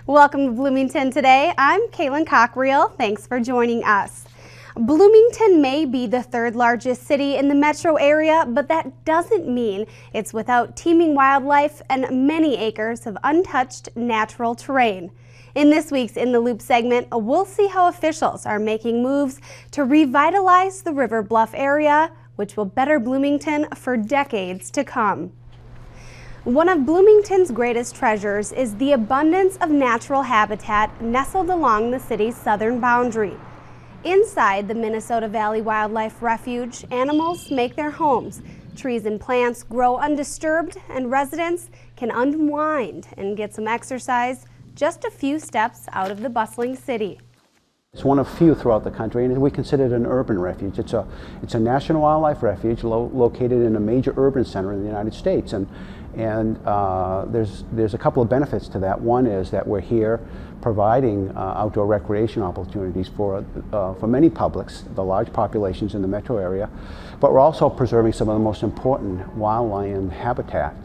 Welcome to Bloomington Today. I'm Caitlin Cockreel. Thanks for joining us. Bloomington may be the third largest city in the metro area, but that doesn't mean it's without teeming wildlife and many acres of untouched natural terrain. In this week's In the Loop segment, we'll see how officials are making moves to revitalize the River Bluff area, which will better Bloomington for decades to come. One of Bloomington's greatest treasures is the abundance of natural habitat nestled along the city's southern boundary. Inside the Minnesota Valley Wildlife Refuge, animals make their homes. Trees and plants grow undisturbed, and residents can unwind and get some exercise just a few steps out of the bustling city. It's one of few throughout the country, and we consider it an urban refuge. It's a national wildlife refuge located in a major urban center in the United States, and there's a couple of benefits to that. One is that we're here providing outdoor recreation opportunities for many publics, the large populations in the metro area, but we're also preserving some of the most important wildlife habitat,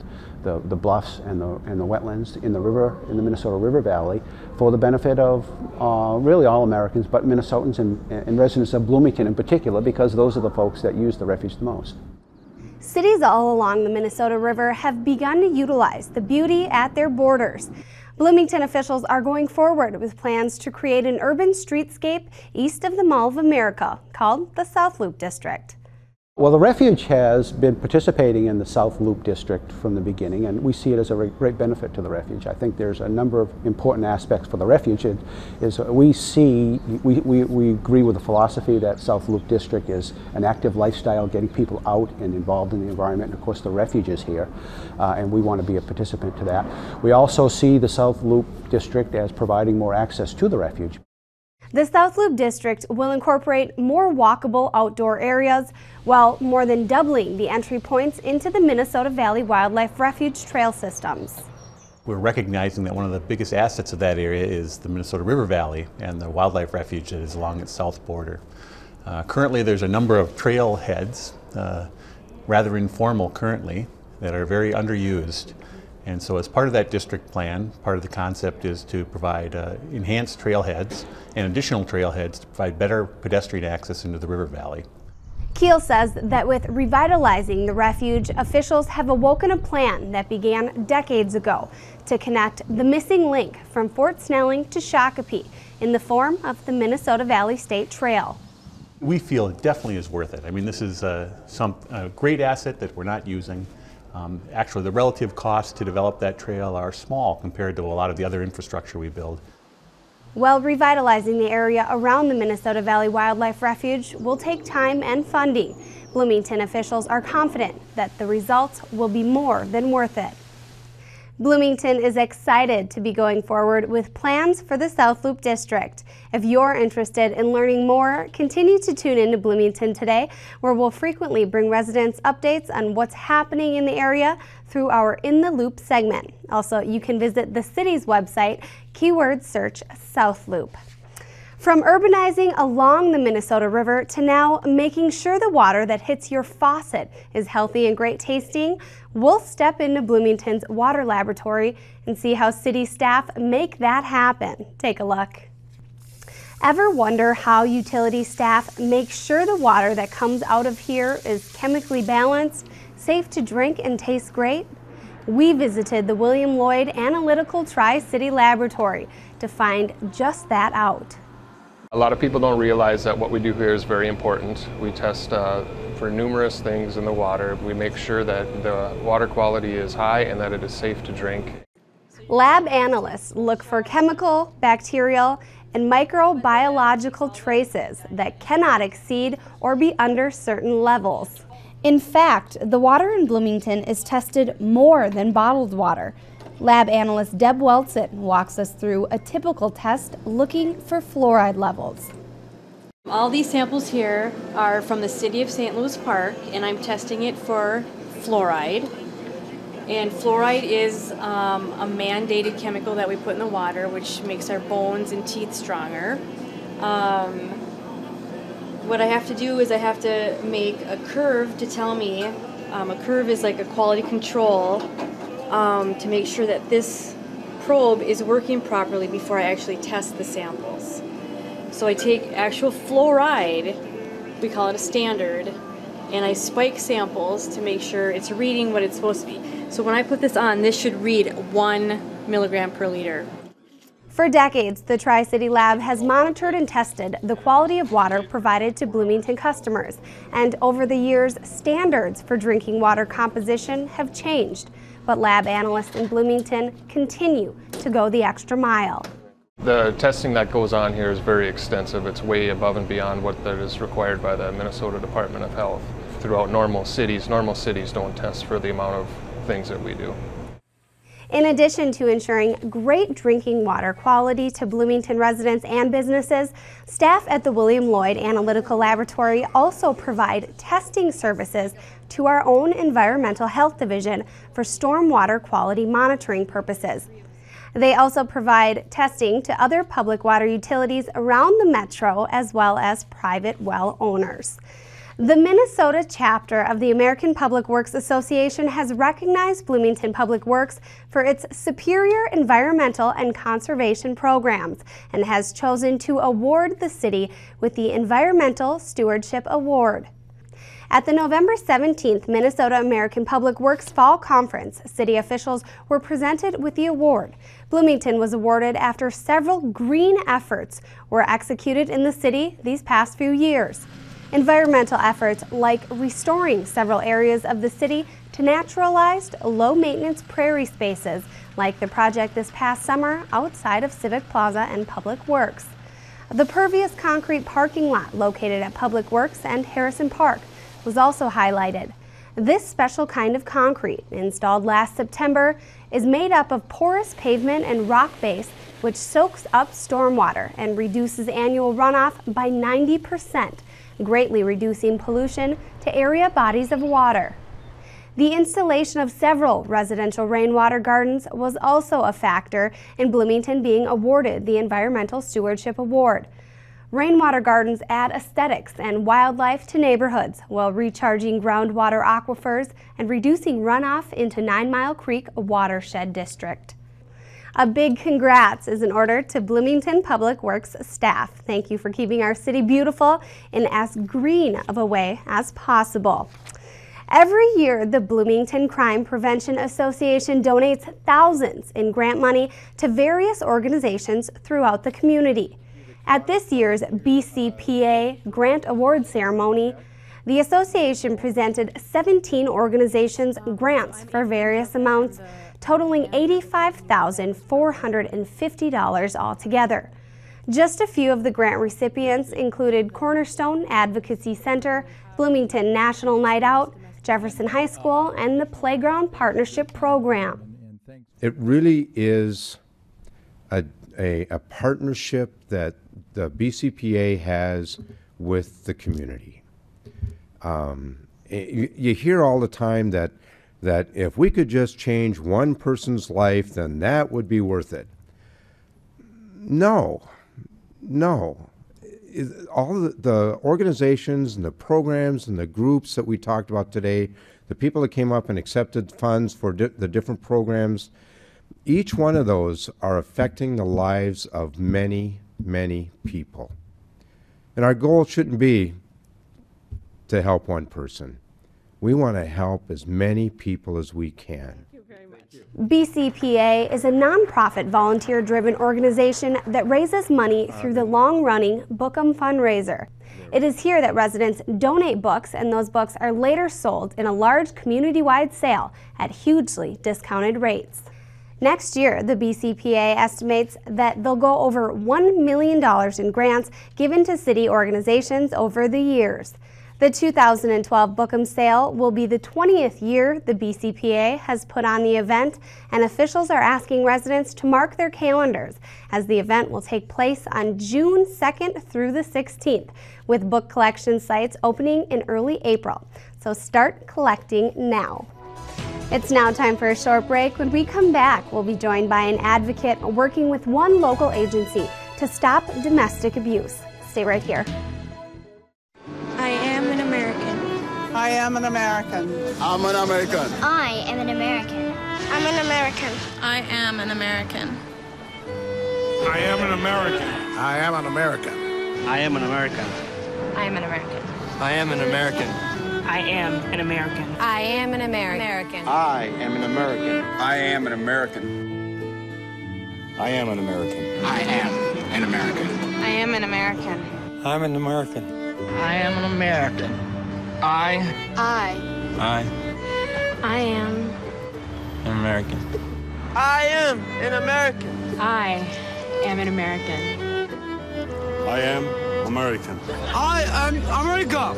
the bluffs and the wetlands in the Minnesota River Valley, for the benefit of really all Americans, but Minnesotans and residents of Bloomington in particular, because those are the folks that use the refuge the most. Cities all along the Minnesota River have begun to utilize the beauty at their borders. Bloomington officials are going forward with plans to create an urban streetscape east of the Mall of America called the South Loop District. Well, the refuge has been participating in the South Loop District from the beginning, and we see it as a great benefit to the refuge. I think there's a number of important aspects for the refuge. We agree with the philosophy that South Loop District is an active lifestyle, getting people out and involved in the environment, and of course the refuge is here, and we want to be a participant to that. We also see the South Loop District as providing more access to the refuge. The South Loop District will incorporate more walkable outdoor areas while more than doubling the entry points into the Minnesota Valley Wildlife Refuge trail systems. We're recognizing that one of the biggest assets of that area is the Minnesota River Valley and the wildlife refuge that is along its south border. Currently there's a number of trailheads, rather informal currently, that are very underused. And so as part of that district plan, part of the concept is to provide enhanced trailheads and additional trailheads to provide better pedestrian access into the river valley. Keel says that with revitalizing the refuge, officials have awoken a plan that began decades ago to connect the missing link from Fort Snelling to Shakopee in the form of the Minnesota Valley State Trail. We feel it definitely is worth it. I mean, this is a great asset that we're not using. Actually, the relative costs to develop that trail are small compared to a lot of the other infrastructure we build. While revitalizing the area around the Minnesota Valley Wildlife Refuge will take time and funding, Bloomington officials are confident that the results will be more than worth it. Bloomington is excited to be going forward with plans for the South Loop District. If you're interested in learning more, continue to tune in to Bloomington Today, where we'll frequently bring residents updates on what's happening in the area through our In the Loop segment. Also, you can visit the city's website, keyword search South Loop. From urbanizing along the Minnesota River to now making sure the water that hits your faucet is healthy and great tasting, we'll step into Bloomington's water laboratory and see how city staff make that happen. Take a look. Ever wonder how utility staff make sure the water that comes out of here is chemically balanced, safe to drink, and tastes great? We visited the William Lloyd Analytical Tri-City Laboratory to find just that out. A lot of people don't realize that what we do here is very important. We test for numerous things in the water. We make sure that the water quality is high and that it is safe to drink. Lab analysts look for chemical, bacterial, and microbiological traces that cannot exceed or be under certain levels. In fact, the water in Bloomington is tested more than bottled water. Lab analyst Deb Weltson walks us through a typical test looking for fluoride levels. All these samples here are from the city of St. Louis Park, and I'm testing it for fluoride. And fluoride is a mandated chemical that we put in the water, which makes our bones and teeth stronger. What I have to do is I have to make a curve to tell me, a curve is like a quality control to make sure that this probe is working properly before I actually test the samples. So I take actual fluoride, we call it a standard, and I spike samples to make sure it's reading what it's supposed to be. So when I put this on, this should read 1 milligram per liter. For decades, the Tri-City Lab has monitored and tested the quality of water provided to Bloomington customers. And over the years, standards for drinking water composition have changed. But lab analysts in Bloomington continue to go the extra mile. The testing that goes on here is very extensive. It's way above and beyond what that is required by the Minnesota Department of Health. Throughout normal cities don't test for the amount of things that we do. In addition to ensuring great drinking water quality to Bloomington residents and businesses, staff at the William Lloyd Analytical Laboratory also provide testing services to our own Environmental Health Division for stormwater quality monitoring purposes. They also provide testing to other public water utilities around the metro as well as private well owners. The Minnesota chapter of the American Public Works Association has recognized Bloomington Public Works for its superior environmental and conservation programs and has chosen to award the city with the Environmental Stewardship Award. At the November 17th Minnesota American Public Works Fall Conference, city officials were presented with the award. Bloomington was awarded after several green efforts were executed in the city these past few years. Environmental efforts like restoring several areas of the city to naturalized, low-maintenance prairie spaces, like the project this past summer outside of Civic Plaza and Public Works. The pervious concrete parking lot located at Public Works and Harrison Park was also highlighted. This special kind of concrete, installed last September, is made up of porous pavement and rock base, which soaks up stormwater and reduces annual runoff by 90%. Greatly reducing pollution to area bodies of water. The installation of several residential rainwater gardens was also a factor in Bloomington being awarded the Environmental Stewardship Award. Rainwater gardens add aesthetics and wildlife to neighborhoods while recharging groundwater aquifers and reducing runoff into 9 Mile Creek watershed district. A big congrats is in order to Bloomington Public Works staff. Thank you for keeping our city beautiful in as green of a way as possible. Every year, the Bloomington Crime Prevention Association donates thousands in grant money to various organizations throughout the community. At this year's BCPA Grant Award ceremony, the association presented 17 organizations grants for various amounts, totaling $85,450 altogether. Just a few of the grant recipients included Cornerstone Advocacy Center, Bloomington National Night Out, Jefferson High School, and the Playground Partnership Program. It really is a partnership that the BCPA has with the community. You hear all the time that if we could just change one person's life, then that would be worth it. No. All the organizations and the programs and the groups that we talked about today, the people that came up and accepted funds for the different programs, each one of those are affecting the lives of many, many people. And our goal shouldn't be to help one person. We want to help as many people as we can. Thank you very much. BCPA is a nonprofit volunteer-driven organization that raises money through the long-running Book 'em fundraiser. It is here that residents donate books, and those books are later sold in a large community-wide sale at hugely discounted rates. Next year, the BCPA estimates that they'll go over $1 million in grants given to city organizations over the years. The 2012 Book 'em sale will be the 20th year the BCPA has put on the event, and officials are asking residents to mark their calendars as the event will take place on June 2nd through the 16th, with book collection sites opening in early April. So start collecting now. It's now time for a short break. When we come back, we'll be joined by an advocate working with one local agency to stop domestic abuse. Stay right here. I am an American. I am an American. I'm an American. I am an American. I'm an American. I am an American. I am an American. I am an American. I am an American. I am an American. I am an American. I am an American. I am an American. I am an American. I am an American. I am an American. I am an American. I am an American. I'm an American. I am an American. I am an American. I am an American. I am an American. I am American. I am America.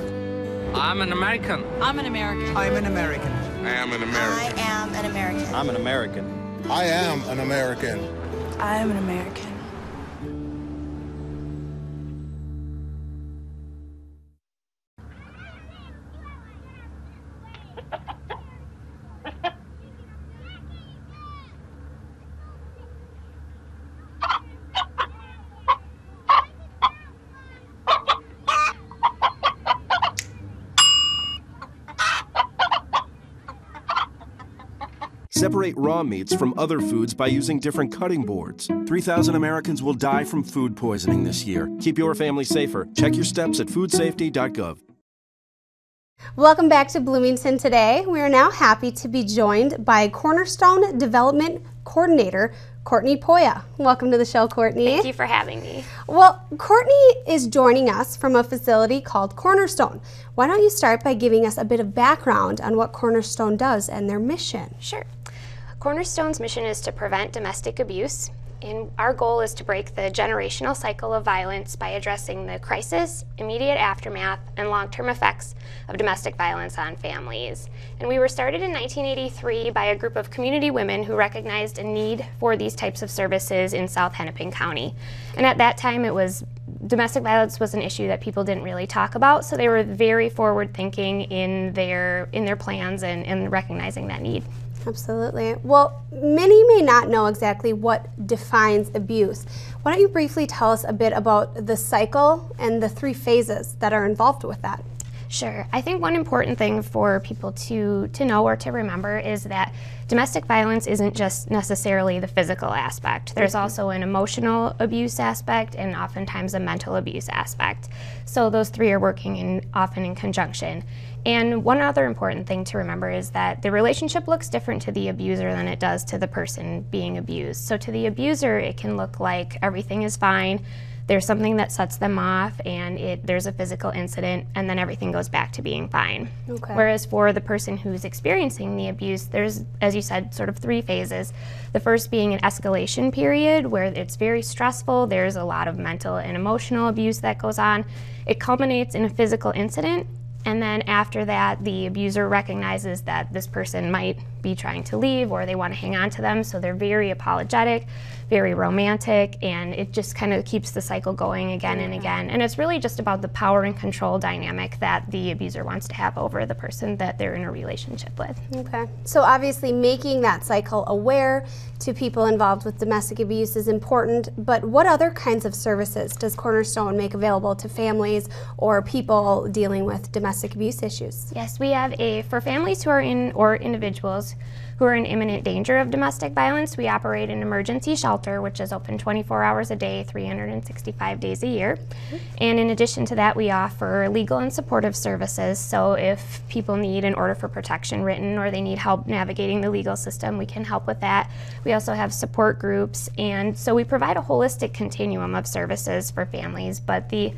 I'm an American. I'm an American. I'm an American. I am an American. I am an American. I'm an American. I am an American. I am an American. Separate raw meats from other foods by using different cutting boards. 3,000 Americans will die from food poisoning this year. Keep your family safer. Check your steps at foodsafety.gov. Welcome back to Bloomington Today. We are now happy to be joined by Cornerstone Development Coordinator, Courtney Poya. Welcome to the show, Courtney. Thank you for having me. Well, Courtney is joining us from a facility called Cornerstone. Why don't you start by giving us a bit of background on what Cornerstone does and their mission? Sure. Cornerstone's mission is to prevent domestic abuse, and our goal is to break the generational cycle of violence by addressing the crisis, immediate aftermath, and long-term effects of domestic violence on families. And we were started in 1983 by a group of community women who recognized a need for these types of services in South Hennepin County. And at that time, domestic violence was an issue that people didn't really talk about, so they were very forward-thinking in their plans and recognizing that need. Absolutely. Well, many may not know exactly what defines abuse. Why don't you briefly tell us a bit about the cycle and the 3 phases that are involved with that? Sure. I think one important thing for people to know or to remember is that domestic violence isn't just necessarily the physical aspect. There's also an emotional abuse aspect and oftentimes a mental abuse aspect. So those 3 are working often in conjunction. And one other important thing to remember is that the relationship looks different to the abuser than it does to the person being abused. So to the abuser, it can look like everything is fine, there's something that sets them off, and there's a physical incident, and then everything goes back to being fine. Okay. Whereas for the person who's experiencing the abuse, there's, as you said, sort of 3 phases. The first being an escalation period where it's very stressful, there's a lot of mental and emotional abuse that goes on. It culminates in a physical incident, and then after that, the abuser recognizes that this person might be trying to leave or they want to hang on to them, so they're very apologetic, very romantic, and it just kind of keeps the cycle going again and again. And it's really just about the power and control dynamic that the abuser wants to have over the person that they're in a relationship with. Okay. So obviously making that cycle aware to people involved with domestic abuse is important, but what other kinds of services does Cornerstone make available to families or people dealing with domestic abuse issues? Yes, we have for families who are or individuals who are in imminent danger of domestic violence, we operate an emergency shelter, which is open 24 hours a day, 365 days a year. And in addition to that, we offer legal and supportive services. So if people need an order for protection written or they need help navigating the legal system, we can help with that. We also have support groups, and so we provide a holistic continuum of services for families. But the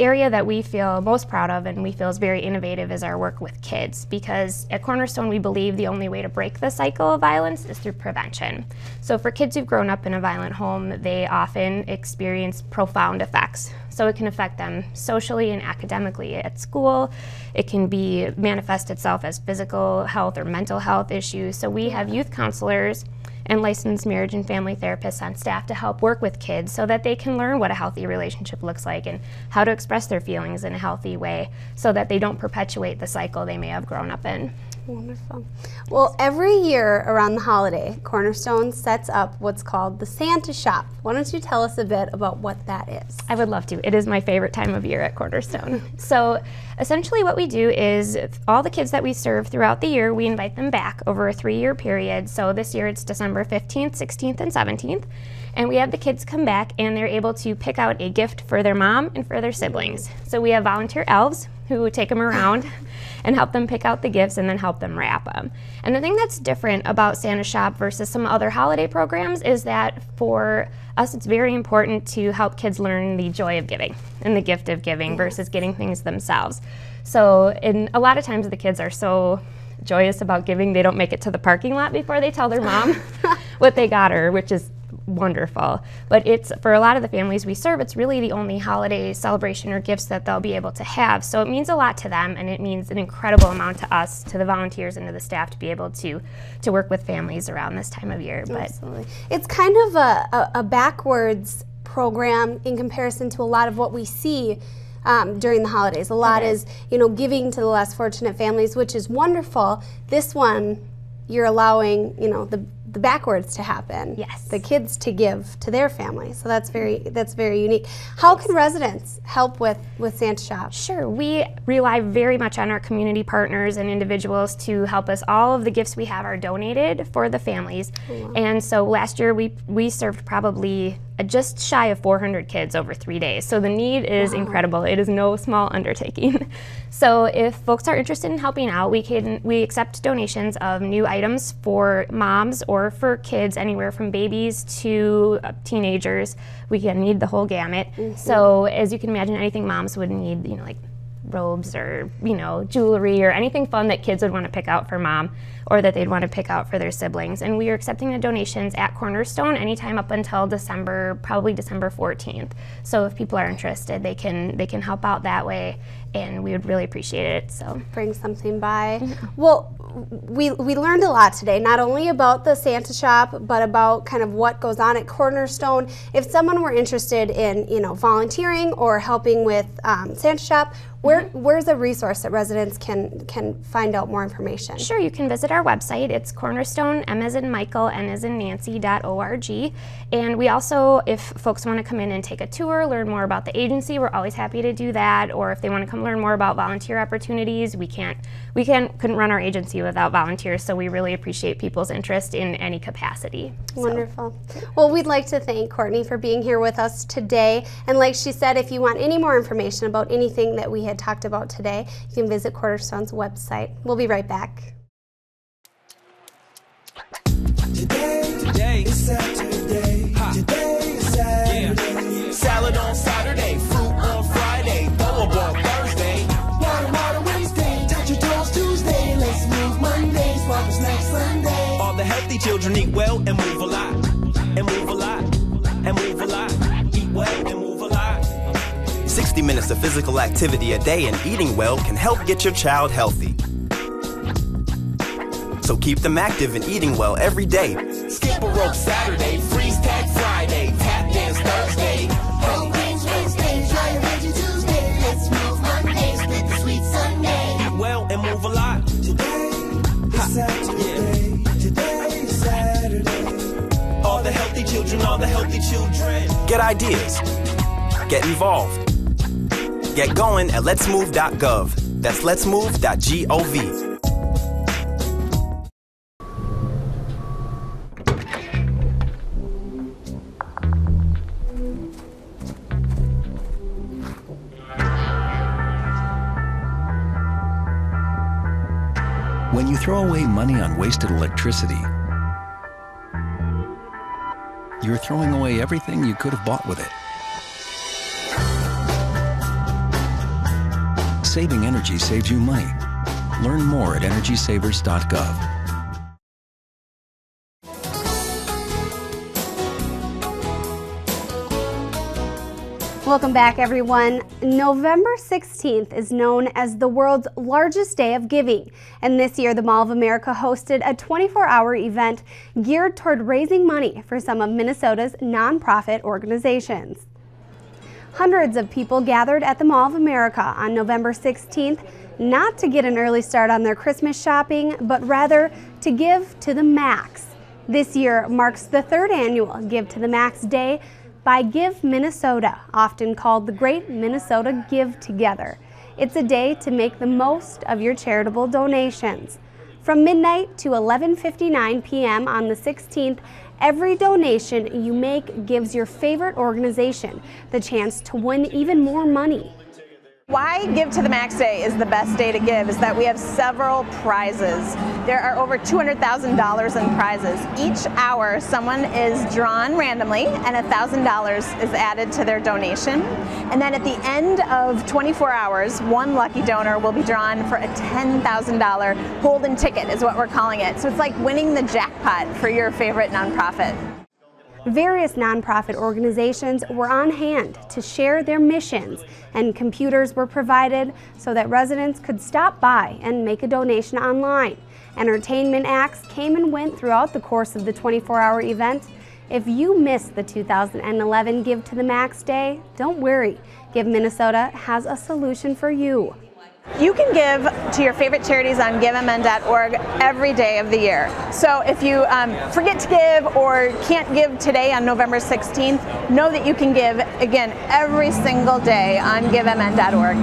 area that we feel most proud of and we feel is very innovative is our work with kids, because at Cornerstone we believe the only way to break the cycle of violence is through prevention. So for kids who've grown up in a violent home, they often experience profound effects. So it can affect them socially and academically at school. It can manifest itself as physical health or mental health issues. So we have youth counselors and licensed marriage and family therapists on staff to help work with kids so that they can learn what a healthy relationship looks like and how to express their feelings in a healthy way so that they don't perpetuate the cycle they may have grown up in. Wonderful. Well, every year around the holiday, Cornerstone sets up what's called the Santa Shop. Why don't you tell us a bit about what that is? I would love to. It is my favorite time of year at Cornerstone. So essentially what we do is all the kids that we serve throughout the year, we invite them back over a 3-year period. So this year it's December 15th, 16th, and 17th. And we have the kids come back and they're able to pick out a gift for their mom and for their siblings. So we have volunteer elves who take them around and help them pick out the gifts and then help them wrap them. And the thing that's different about Santa Shop versus some other holiday programs is that for us it's very important to help kids learn the joy of giving and the gift of giving versus getting things themselves. So a lot of times the kids are so joyous about giving they don't make it to the parking lot before they tell their mom what they got her, which is wonderful. But it's, for a lot of the families we serve, it's really the only holiday celebration or gifts that they'll be able to have. So it means a lot to them, and it means an incredible amount to us, to the volunteers and to the staff, to be able to work with families around this time of year. But absolutely. It's kind of a backwards program in comparison to a lot of what we see during the holidays. A lot is, you know, giving to the less fortunate families, which is wonderful. This one, you're allowing, you know, the backwards to happen. Yes. The kids to give to their family. So that's very unique. How can residents help with Santa Shop? Sure. We rely very much on our community partners and individuals to help us. All of the gifts we have are donated for the families. Oh, wow. And so last year we served probably just shy of 400 kids over 3 days. So the need is incredible. It is no small undertaking. So if folks are interested in helping out, we accept donations of new items for moms or for kids, anywhere from babies to teenagers. We can need the whole gamut. So as you can imagine, anything moms would need, you know, like robes or, you know, jewelry or anything fun that kids would want to pick out for mom or that they'd want to pick out for their siblings. And we are accepting the donations at Cornerstone anytime up until December, probably December 14th. So if people are interested, they can help out that way, and we would really appreciate it. So bring something by. Well, we learned a lot today, not only about the Santa Shop, but about kind of what goes on at Cornerstone. If someone were interested in, you know, volunteering or helping with Santa Shop, where's a resource that residents can find out more information? Sure, you can visit our website. It's cornerstone, M as in Michael, N as in Nancy.org. And we also, if folks want to come in and take a tour, learn more about the agency, we're always happy to do that. Or if they want to come learn more about volunteer opportunities, we couldn't run our agency without volunteers, so we really appreciate people's interest in any capacity. Wonderful. Well, we'd like to thank Courtney for being here with us today. And like she said, if you want any more information about anything that we had talked about today, you can visit Cornerstone's website. We'll be right back. Today is Saturday. Today is Saturday. Yeah. Salad on Saturday, fruit on Friday, ball Thursday, water Wednesday, touch your toes Tuesday. Let's move Monday, sparkle snack Sunday. All the healthy children eat well and move a lot, and move a lot, and move a lot. Eat well and move a lot. 60 minutes of physical activity a day and eating well can help get your child healthy. So keep them active and eating well every day. Skip a rope Saturday, freeze tag Friday, tap dance Thursday, whole games Wednesday, try a veggie Tuesday. Let's move Monday, split the sweet Sunday. Eat well and move a lot. Today is Saturday. Yeah. Today is Saturday. All the healthy children, all the healthy children. Get ideas. Get involved. Get going at letsmove.gov. That's letsmove.gov. When you throw away money on wasted electricity, you're throwing away everything you could have bought with it. Saving energy saves you money. Learn more at energysavers.gov. Welcome back, everyone. November 16th is known as the world's largest day of giving, and this year the Mall of America hosted a 24-hour event geared toward raising money for some of Minnesota's nonprofit organizations. Hundreds of people gathered at the Mall of America on November 16th, not to get an early start on their Christmas shopping, but rather to give to the max. This year marks the third annual Give to the Max Day by Give Minnesota, often called the Great Minnesota Give Together. It's a day to make the most of your charitable donations. From midnight to 11:59 p.m. on the 16th, every donation you make gives your favorite organization the chance to win even more money. Why Give to the Max Day is the best day to give is that we have several prizes. There are over $200,000 in prizes. Each hour, someone is drawn randomly and $1,000 is added to their donation. And then at the end of 24 hours, one lucky donor will be drawn for a $10,000 golden ticket is what we're calling it. So it's like winning the jackpot for your favorite nonprofit. Various nonprofit organizations were on hand to share their missions, and computers were provided so that residents could stop by and make a donation online. Entertainment acts came and went throughout the course of the 24-hour event. If you missed the 2011 Give to the Max Day, don't worry. Give Minnesota has a solution for you. You can give to your favorite charities on givemn.org every day of the year. So if you forget to give or can't give today on November 16th, know that you can give, again, every single day on givemn.org.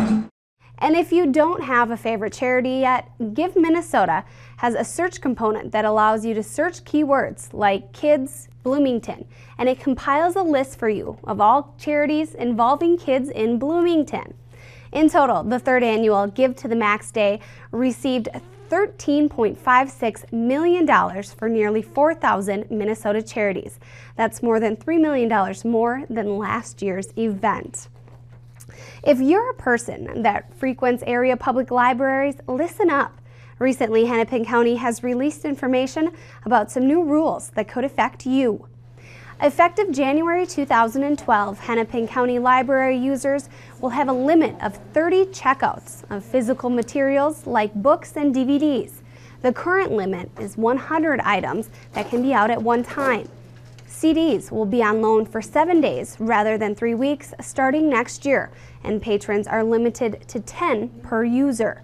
And if you don't have a favorite charity yet, Give Minnesota has a search component that allows you to search keywords like kids, Bloomington, and it compiles a list for you of all charities involving kids in Bloomington. In total, the third annual Give to the Max Day received $13.56 million for nearly 4,000 Minnesota charities. That's more than $3 million more than last year's event. If you're a person that frequents area public libraries, listen up. Recently, Hennepin County has released information about some new rules that could affect you. Effective January 2012, Hennepin County Library users will have a limit of 30 checkouts of physical materials like books and DVDs. The current limit is 100 items that can be out at one time. CDs will be on loan for 7 days rather than 3 weeks starting next year, and patrons are limited to 10 per user.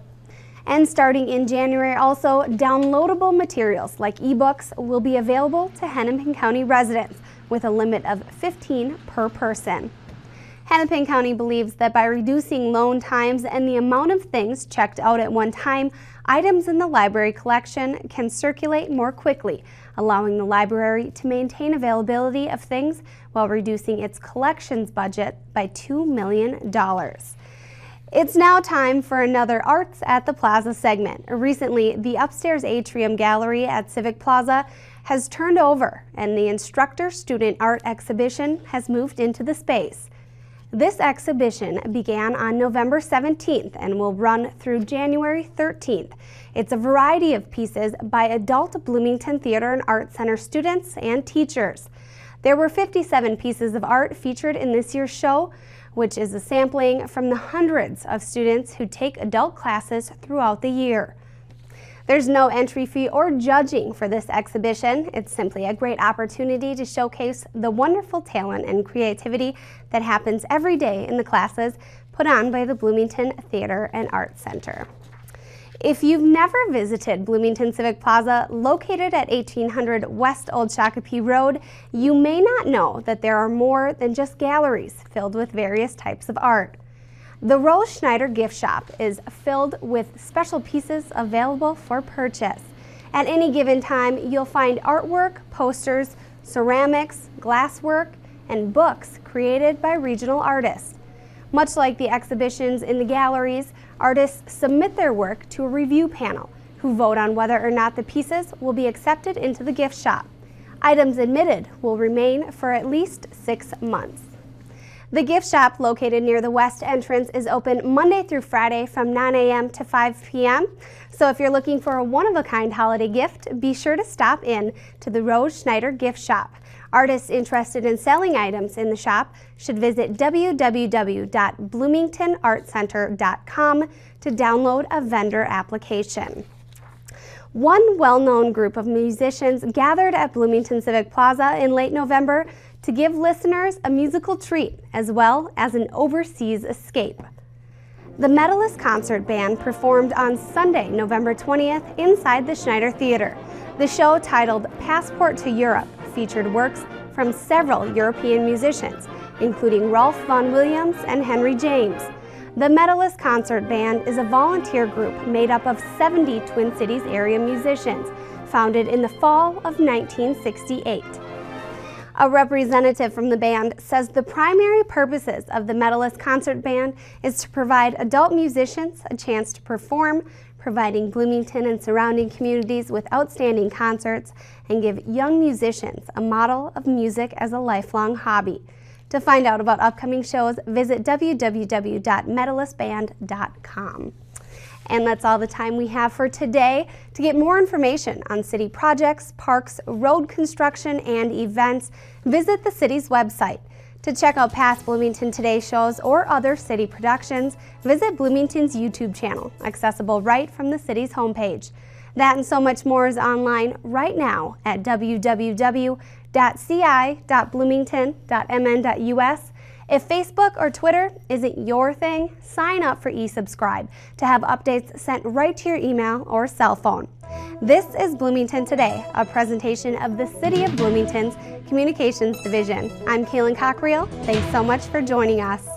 And starting in January also, downloadable materials like ebooks will be available to Hennepin County residents with a limit of 15 per person. Hennepin County believes that by reducing loan times and the amount of things checked out at one time, items in the library collection can circulate more quickly, allowing the library to maintain availability of things while reducing its collections budget by $2 million. It's now time for another Arts at the Plaza segment. Recently, the upstairs atrium gallery at Civic Plaza has turned over and the instructor-student art exhibition has moved into the space. This exhibition began on November 17th and will run through January 13th. It's a variety of pieces by adult Bloomington Theater and Art Center students and teachers. There were 57 pieces of art featured in this year's show, which is a sampling from the hundreds of students who take adult classes throughout the year. There's no entry fee or judging for this exhibition. It's simply a great opportunity to showcase the wonderful talent and creativity that happens every day in the classes put on by the Bloomington Theater and Art Center. If you've never visited Bloomington Civic Plaza, located at 1800 West Old Shakopee Road, you may not know that there are more than just galleries filled with various types of art. The Rose Schneider gift shop is filled with special pieces available for purchase. At any given time, you'll find artwork, posters, ceramics, glasswork, and books created by regional artists. Much like the exhibitions in the galleries, artists submit their work to a review panel who vote on whether or not the pieces will be accepted into the gift shop. Items admitted will remain for at least 6 months. The gift shop, located near the west entrance, is open Monday through Friday from 9 a.m. to 5 p.m. So if you're looking for a one-of-a-kind holiday gift, be sure to stop in to the Rose Schneider gift shop. Artists interested in selling items in the shop should visit www.bloomingtonartcenter.com to download a vendor application. One well-known group of musicians gathered at Bloomington Civic Plaza in late November to give listeners a musical treat as well as an overseas escape. The Medalist Concert Band performed on Sunday, November 20th inside the Schneider Theater. The show, titled Passport to Europe, featured works from several European musicians, including Ralph Vaughan Williams and Henry James. The Medalist Concert Band is a volunteer group made up of 70 Twin Cities area musicians, founded in the fall of 1968. A representative from the band says the primary purposes of the Medalist Concert Band is to provide adult musicians a chance to perform, providing Bloomington and surrounding communities with outstanding concerts, and give young musicians a model of music as a lifelong hobby. To find out about upcoming shows, visit www.medalistband.com. And that's all the time we have for today. To get more information on city projects, parks, road construction, and events, visit the city's website. To check out past Bloomington Today shows or other city productions, visit Bloomington's YouTube channel, accessible right from the city's homepage. That and so much more is online right now at www.ci.bloomington.mn.us. If Facebook or Twitter isn't your thing, sign up for eSubscribe to have updates sent right to your email or cell phone. This is Bloomington Today, a presentation of the City of Bloomington's Communications Division. I'm Kaylin Cockriel. Thanks so much for joining us.